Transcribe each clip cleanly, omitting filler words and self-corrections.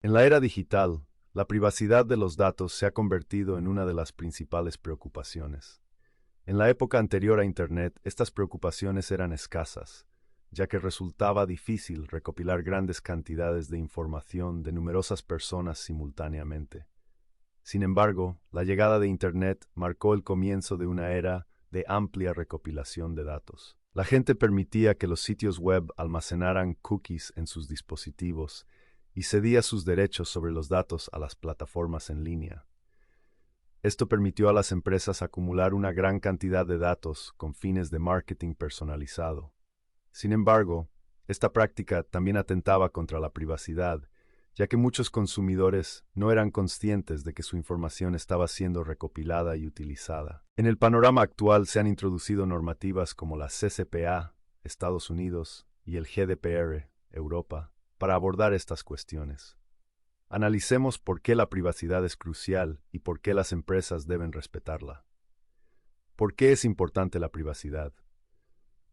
En la era digital, la privacidad de los datos se ha convertido en una de las principales preocupaciones. En la época anterior a Internet, estas preocupaciones eran escasas, ya que resultaba difícil recopilar grandes cantidades de información de numerosas personas simultáneamente. Sin embargo, la llegada de Internet marcó el comienzo de una era de amplia recopilación de datos. La gente permitía que los sitios web almacenaran cookies en sus dispositivos y cedía sus derechos sobre los datos a las plataformas en línea. Esto permitió a las empresas acumular una gran cantidad de datos con fines de marketing personalizado. Sin embargo, esta práctica también atentaba contra la privacidad, ya que muchos consumidores no eran conscientes de que su información estaba siendo recopilada y utilizada. En el panorama actual se han introducido normativas como la CCPA, Estados Unidos, y el GDPR, Europa, para abordar estas cuestiones. Analicemos por qué la privacidad es crucial y por qué las empresas deben respetarla. ¿Por qué es importante la privacidad?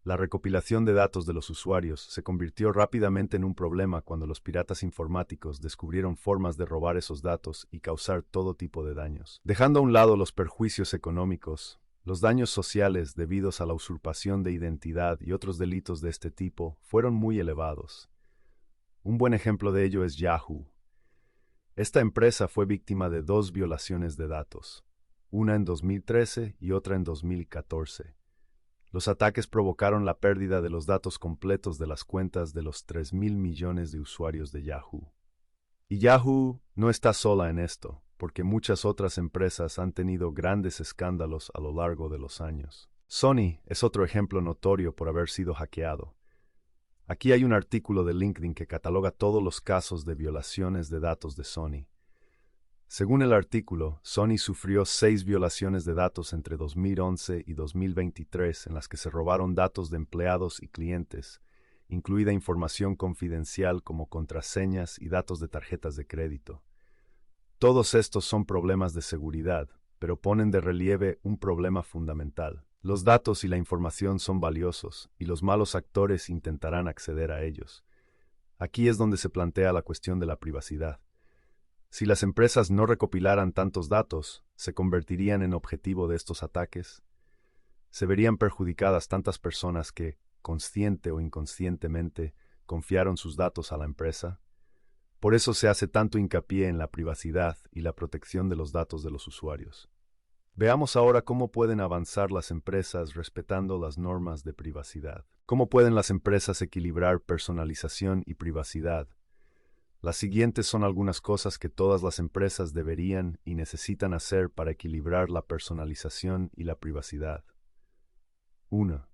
La recopilación de datos de los usuarios se convirtió rápidamente en un problema cuando los piratas informáticos descubrieron formas de robar esos datos y causar todo tipo de daños. Dejando a un lado los perjuicios económicos, los daños sociales debidos a la usurpación de identidad y otros delitos de este tipo fueron muy elevados. Un buen ejemplo de ello es Yahoo. Esta empresa fue víctima de dos violaciones de datos, una en 2013 y otra en 2014. Los ataques provocaron la pérdida de los datos completos de las cuentas de los 3.000 millones de usuarios de Yahoo. Y Yahoo no está sola en esto, porque muchas otras empresas han tenido grandes escándalos a lo largo de los años. Sony es otro ejemplo notorio por haber sido hackeado. Aquí hay un artículo de LinkedIn que cataloga todos los casos de violaciones de datos de Sony. Según el artículo, Sony sufrió 6 violaciones de datos entre 2011 y 2023 en las que se robaron datos de empleados y clientes, incluida información confidencial como contraseñas y datos de tarjetas de crédito. Todos estos son problemas de seguridad, pero ponen de relieve un problema fundamental. Los datos y la información son valiosos, y los malos actores intentarán acceder a ellos. Aquí es donde se plantea la cuestión de la privacidad. Si las empresas no recopilaran tantos datos, ¿se convertirían en objetivo de estos ataques? ¿Se verían perjudicadas tantas personas que, consciente o inconscientemente, confiaron sus datos a la empresa? Por eso se hace tanto hincapié en la privacidad y la protección de los datos de los usuarios. Veamos ahora cómo pueden avanzar las empresas respetando las normas de privacidad. ¿Cómo pueden las empresas equilibrar personalización y privacidad? Las siguientes son algunas cosas que todas las empresas deberían y necesitan hacer para equilibrar la personalización y la privacidad. 1.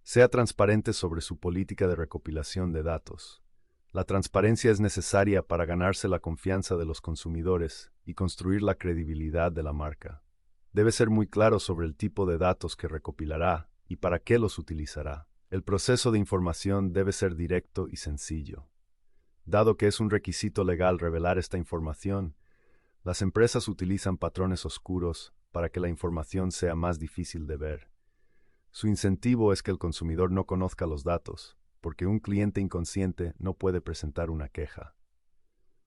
Sea transparente sobre su política de recopilación de datos. La transparencia es necesaria para ganarse la confianza de los consumidores y construir la credibilidad de la marca. Debe ser muy claro sobre el tipo de datos que recopilará y para qué los utilizará. El proceso de información debe ser directo y sencillo. Dado que es un requisito legal revelar esta información, las empresas utilizan patrones oscuros para que la información sea más difícil de ver. Su incentivo es que el consumidor no conozca los datos, porque un cliente inconsciente no puede presentar una queja.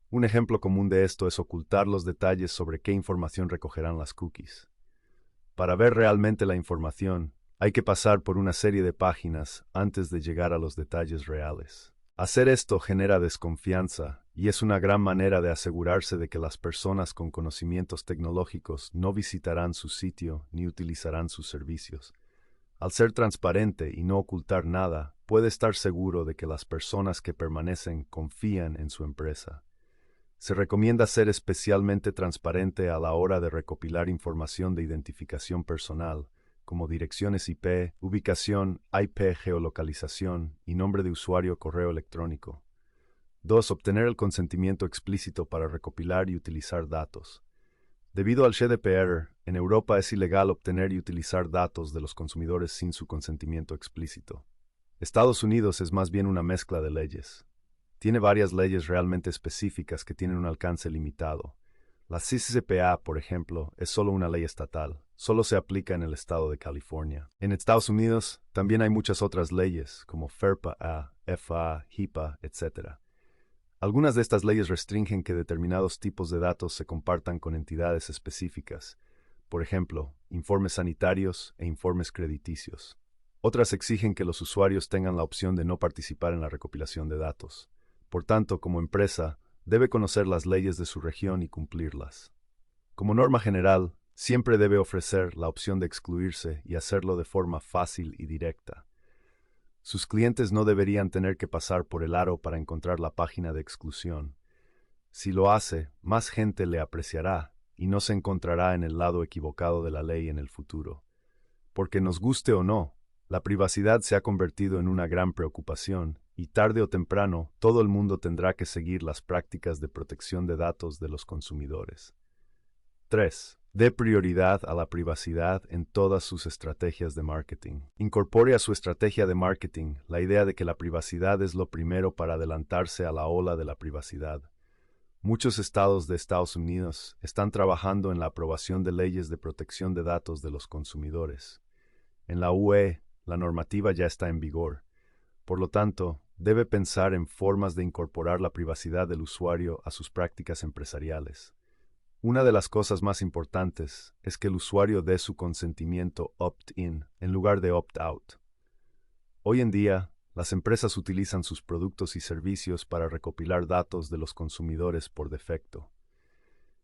Un ejemplo común de esto es ocultar los detalles sobre qué información recogerán las cookies. Para ver realmente la información, hay que pasar por una serie de páginas antes de llegar a los detalles reales. Hacer esto genera desconfianza y es una gran manera de asegurarse de que las personas con conocimientos tecnológicos no visitarán su sitio ni utilizarán sus servicios. Al ser transparente y no ocultar nada, puede estar seguro de que las personas que permanecen confían en su empresa. Se recomienda ser especialmente transparente a la hora de recopilar información de identificación personal, como direcciones IP, ubicación, IP geolocalización y nombre de usuario correo electrónico. 2. Obtener el consentimiento explícito para recopilar y utilizar datos. Debido al GDPR, en Europa es ilegal obtener y utilizar datos de los consumidores sin su consentimiento explícito. Estados Unidos es más bien una mezcla de leyes. Tiene varias leyes realmente específicas que tienen un alcance limitado. La CCPA, por ejemplo, es solo una ley estatal, solo se aplica en el estado de California. En Estados Unidos también hay muchas otras leyes, como FERPA, FA, HIPAA, etc. Algunas de estas leyes restringen que determinados tipos de datos se compartan con entidades específicas, por ejemplo, informes sanitarios e informes crediticios. Otras exigen que los usuarios tengan la opción de no participar en la recopilación de datos. Por tanto, como empresa, debe conocer las leyes de su región y cumplirlas. Como norma general, siempre debe ofrecer la opción de excluirse y hacerlo de forma fácil y directa. Sus clientes no deberían tener que pasar por el aro para encontrar la página de exclusión. Si lo hace, más gente le apreciará y no se encontrará en el lado equivocado de la ley en el futuro. Porque nos guste o no, la privacidad se ha convertido en una gran preocupación y tarde o temprano todo el mundo tendrá que seguir las prácticas de protección de datos de los consumidores. 3. Dé prioridad a la privacidad en todas sus estrategias de marketing. Incorpore a su estrategia de marketing la idea de que la privacidad es lo primero para adelantarse a la ola de la privacidad. Muchos estados de Estados Unidos están trabajando en la aprobación de leyes de protección de datos de los consumidores. En la UE, la normativa ya está en vigor. Por lo tanto, debe pensar en formas de incorporar la privacidad del usuario a sus prácticas empresariales. Una de las cosas más importantes es que el usuario dé su consentimiento opt-in en lugar de opt-out. Hoy en día, las empresas utilizan sus productos y servicios para recopilar datos de los consumidores por defecto.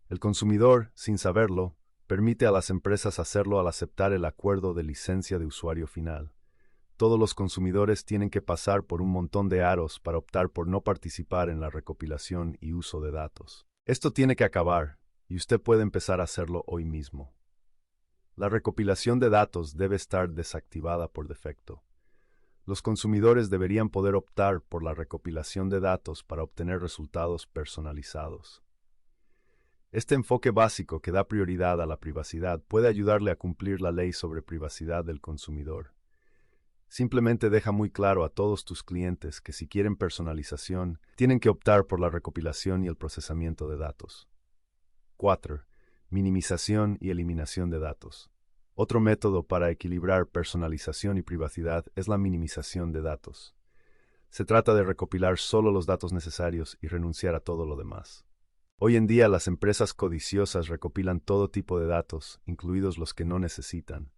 El consumidor, sin saberlo, permite a las empresas hacerlo al aceptar el acuerdo de licencia de usuario final. Todos los consumidores tienen que pasar por un montón de aros para optar por no participar en la recopilación y uso de datos. Esto tiene que acabar, y usted puede empezar a hacerlo hoy mismo. La recopilación de datos debe estar desactivada por defecto. Los consumidores deberían poder optar por la recopilación de datos para obtener resultados personalizados. Este enfoque básico que da prioridad a la privacidad puede ayudarle a cumplir la ley sobre privacidad del consumidor. Simplemente deja muy claro a todos tus clientes que si quieren personalización, tienen que optar por la recopilación y el procesamiento de datos. 4. Minimización y eliminación de datos. Otro método para equilibrar personalización y privacidad es la minimización de datos. Se trata de recopilar solo los datos necesarios y renunciar a todo lo demás. Hoy en día las empresas codiciosas recopilan todo tipo de datos, incluidos los que no necesitan.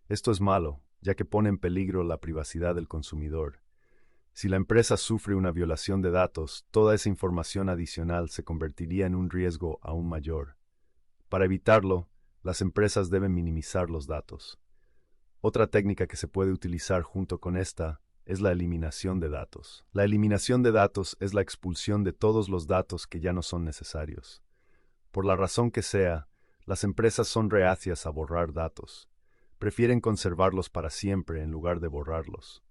Esto es malo, ya que pone en peligro la privacidad del consumidor. Si la empresa sufre una violación de datos, toda esa información adicional se convertiría en un riesgo aún mayor. Para evitarlo, las empresas deben minimizar los datos. Otra técnica que se puede utilizar junto con esta es la eliminación de datos. La eliminación de datos es la expulsión de todos los datos que ya no son necesarios. Por la razón que sea, las empresas son reacias a borrar datos. Prefieren conservarlos para siempre en lugar de borrarlos.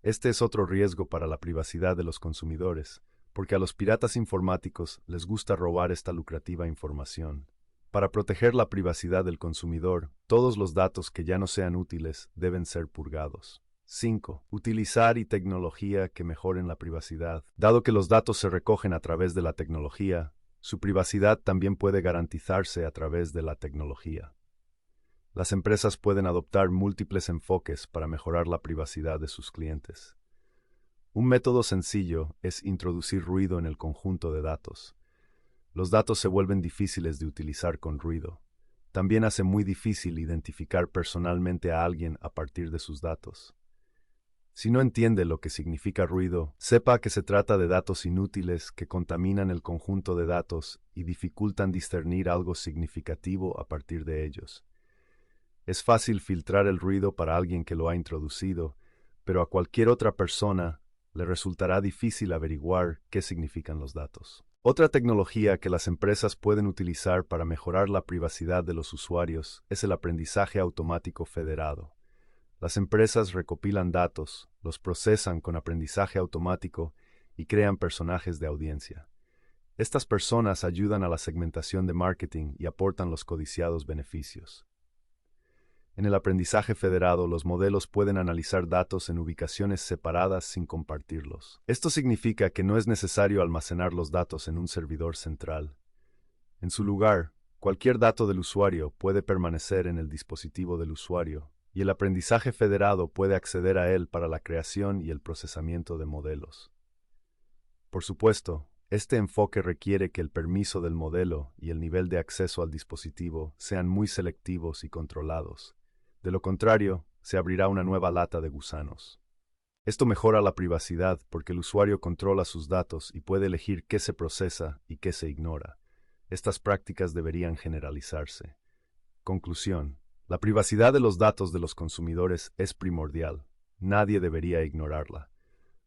Este es otro riesgo para la privacidad de los consumidores, porque a los piratas informáticos les gusta robar esta lucrativa información. Para proteger la privacidad del consumidor, todos los datos que ya no sean útiles deben ser purgados. 5. Utilizar y tecnología que mejoren la privacidad. Dado que los datos se recogen a través de la tecnología, su privacidad también puede garantizarse a través de la tecnología. Las empresas pueden adoptar múltiples enfoques para mejorar la privacidad de sus clientes. Un método sencillo es introducir ruido en el conjunto de datos. Los datos se vuelven difíciles de utilizar con ruido. También hace muy difícil identificar personalmente a alguien a partir de sus datos. Si no entiende lo que significa ruido, sepa que se trata de datos inútiles que contaminan el conjunto de datos y dificultan discernir algo significativo a partir de ellos. Es fácil filtrar el ruido para alguien que lo ha introducido, pero a cualquier otra persona le resultará difícil averiguar qué significan los datos. Otra tecnología que las empresas pueden utilizar para mejorar la privacidad de los usuarios es el aprendizaje automático federado. Las empresas recopilan datos, los procesan con aprendizaje automático y crean personajes de audiencia. Estas personas ayudan a la segmentación de marketing y aportan los codiciados beneficios. En el aprendizaje federado, los modelos pueden analizar datos en ubicaciones separadas sin compartirlos. Esto significa que no es necesario almacenar los datos en un servidor central. En su lugar, cualquier dato del usuario puede permanecer en el dispositivo del usuario, y el aprendizaje federado puede acceder a él para la creación y el procesamiento de modelos. Por supuesto, este enfoque requiere que el permiso del modelo y el nivel de acceso al dispositivo sean muy selectivos y controlados. De lo contrario, se abrirá una nueva lata de gusanos. Esto mejora la privacidad porque el usuario controla sus datos y puede elegir qué se procesa y qué se ignora. Estas prácticas deberían generalizarse. Conclusión. La privacidad de los datos de los consumidores es primordial. Nadie debería ignorarla.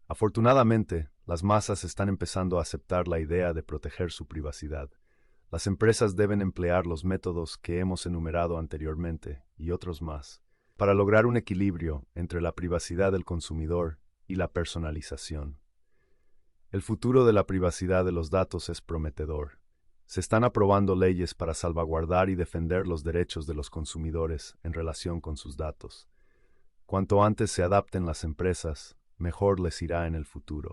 Afortunadamente, las masas están empezando a aceptar la idea de proteger su privacidad. Las empresas deben emplear los métodos que hemos enumerado anteriormente y otros más, para lograr un equilibrio entre la privacidad del consumidor y la personalización. El futuro de la privacidad de los datos es prometedor. Se están aprobando leyes para salvaguardar y defender los derechos de los consumidores en relación con sus datos. Cuanto antes se adapten las empresas, mejor les irá en el futuro.